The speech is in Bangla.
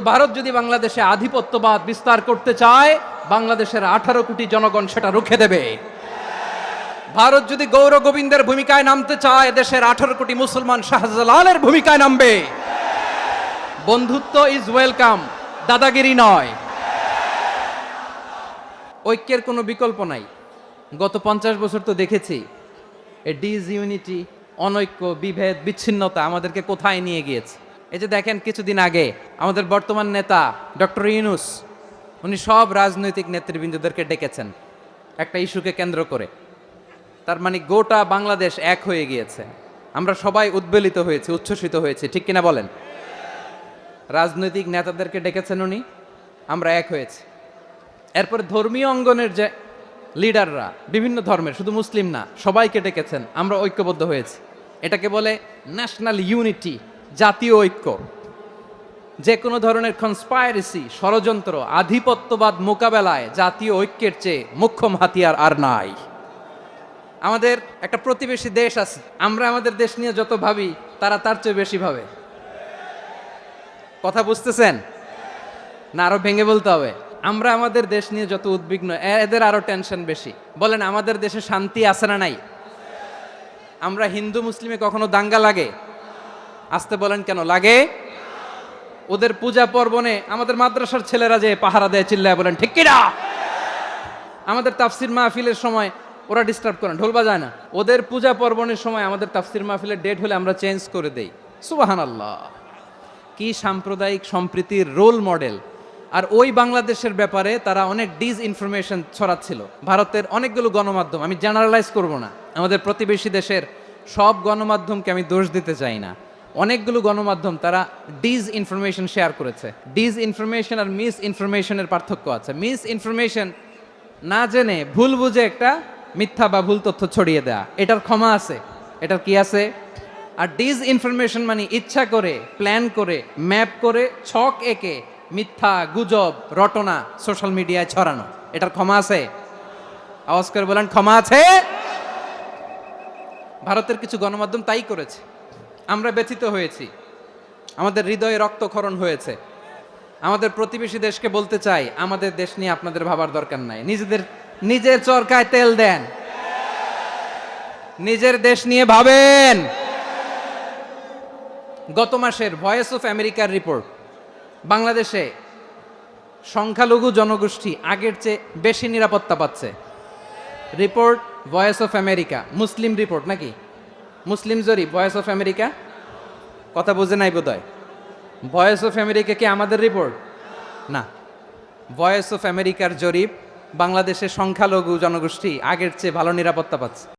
ভারত যদি বাংলাদেশে আধিপত্যবাদ বিস্তার করতে চায়, বাংলাদেশের 18 কোটি জনগণ সেটা রুখে দেবে। ভারত যদি গৌর গোবিন্দের ভূমিকায় নামতে চায়, দেশের 18 কোটি মুসলমান শাহজালালের ভূমিকায় নামবে। বন্ধুত্ব ইজ ওয়েলকাম, দাদাগিরি নয়। ঐক্যের কোনো বিকল্প নাই। গত 50 বছর তো দেখেছি এ ডিসইউনিটি, অনৈক্য, বিভেদ, বিচ্ছিন্নতা আমাদেরকে কোথায় নিয়ে গিয়েছে। এই যে দেখেন, কিছুদিন আগে আমাদের বর্তমান নেতা ডক্টর ইউনূস, উনি সব রাজনৈতিক নেতৃবৃন্দদেরকে ডেকেছেন একটা ইস্যুকে কেন্দ্র করে। তার মানে গোটা বাংলাদেশ এক হয়ে গিয়েছে। আমরা সবাই উদ্বেলিত হয়েছি, উচ্ছ্বসিত হয়েছি, ঠিক কিনা বলেন? রাজনৈতিক নেতাদেরকে ডেকেছেন উনি, আমরা এক হয়েছি। এরপরে ধর্মীয় অঙ্গনের যে লিডাররা, বিভিন্ন ধর্মের, শুধু মুসলিম না, সবাইকে ডেকেছেন, আমরা ঐক্যবদ্ধ হয়েছি। এটাকে বলে ন্যাশনাল ইউনিটি, জাতীয় ঐক্য। যে কোনো ধরনের কনস্পাইরেসি, ষড়যন্ত্র, আধিপত্যবাদ মোকাবেলায় জাতীয় ঐক্যের চেয়ে মোক্ষম হাতিয়ার আর নাই। আমাদের একটা প্রতিবেশী দেশ আছে, আমরা আমাদের দেশ নিয়ে যত ভাবি, তারা তার চেয়ে বেশি ভাবে। কথা বুঝতেছেন না? আরো ভেঙে বলতে হবে। আমরা আমাদের দেশ নিয়ে যত উদ্বিগ্ন, এদের আরো টেনশন বেশি। বলেন, আমাদের দেশে শান্তি আছে না নাই? আমরা হিন্দু মুসলিমে কখনো দাঙ্গা লাগে? আসতে বলেন, কেন লাগে? ওদের পূজা পর্বণে আমাদের মাদ্রাসার ছেলেরা যে পাহারা দেয়, চিল্লায় বলেন ঠিক কিনা? আমাদের তাফসির মাহফিলের সময় ওরা ডিস্টার্ব করেন, ঢোল বাজায় না। ওদের পূজা পর্বণের সময় আমাদের তাফসির মাহফিলের ডেট হলে আমরা চেঞ্জ করে দেই। সুবহানাল্লাহ! কি সাম্প্রদায়িক সম্প্রীতির রোল মডেল। আর ওই বাংলাদেশের ব্যাপারে তারা অনেক ডিসইনফরমেশন ছড়াচ্ছিল। ভারতের অনেকগুলো গণমাধ্যম, আমি জেনারেলাইজ করব না, আমাদের প্রতিবেশী দেশের সব গণমাধ্যমকে আমি দোষ দিতে চাই না, অনেকগুলো গণমাধ্যম তারা ডিসইনফরমেশন শেয়ার করেছে। ডিসইনফরমেশন আর মিস ইনফরমেশনের পার্থক্য আছে। মিস ইনফরমেশন না জেনে ভুল বুঝে একটা মিথ্যা বা ভুল তথ্য ছড়িয়ে দেয়া, এটার ক্ষমা আছে, এটার কি আছে? আর ডিসইনফরমেশন মানে ইচ্ছা করে, প্ল্যান করে, ম্যাপ করে, ছক এঁকে মিথ্যা, গুজব, রটনা সোশ্যাল মিডিয়ায় ছড়ানো, এটার ক্ষমা আছে? আওয়াজ করে বলেন, ক্ষমা আছে? ভারতের কিছু গণমাধ্যম তাই করেছে। আমরা ব্যথিত হয়েছি, আমাদের হৃদয়ে রক্তক্ষরণ হয়েছে। আমাদের প্রতিবেশী দেশকে বলতে চাই, আমাদের দেশ নিয়ে আপনাদের ভাবার দরকার নাই। নিজের চরকায় তেল দেন, নিজের দেশ নিয়ে ভাবেন। গত মাসের ভয়েস অফ আমেরিকার রিপোর্ট, বাংলাদেশে সংখ্যালঘু জনগোষ্ঠী আগের চেয়ে বেশি নিরাপত্তা পাচ্ছে। Report voice of America, Muslim report নাকি? মুসলিম জরিপ, ভয়েস অফ আমেরিকা। কথা বুঝে নাই বোধহয়। ভয়েস অফ আমেরিকা কি আমাদের রিপোর্ট? না, ভয়েস অফ আমেরিকার জরিপ, বাংলাদেশের সংখ্যালঘু জনগোষ্ঠী আগের চেয়ে ভালো নিরাপত্তা পাচ্ছে।